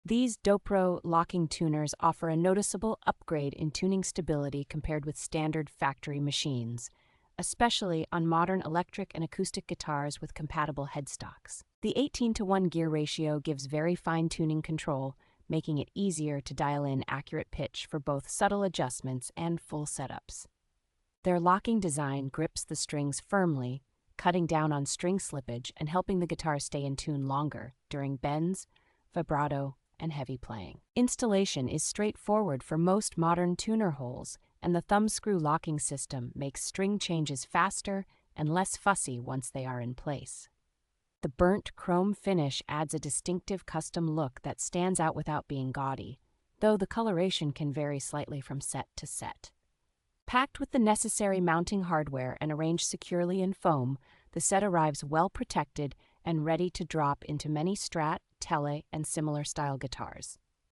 These Dopro locking tuners offer a noticeable upgrade in tuning stability compared with standard factory machines, especially on modern electric and acoustic guitars with compatible headstocks. The 18:1 gear ratio gives very fine tuning control, making it easier to dial in accurate pitch for both subtle adjustments and full setups. Their locking design grips the strings firmly, cutting down on string slippage and helping the guitar stay in tune longer during bends, vibrato, and heavy playing. Installation is straightforward for most modern tuner holes, and the thumbscrew locking system makes string changes faster and less fussy once they are in place. The burnt chrome finish adds a distinctive custom look that stands out without being gaudy, though the coloration can vary slightly from set to set. Packed with the necessary mounting hardware and arranged securely in foam, the set arrives well protected and ready to drop into many Strat, Tele, and similar style guitars.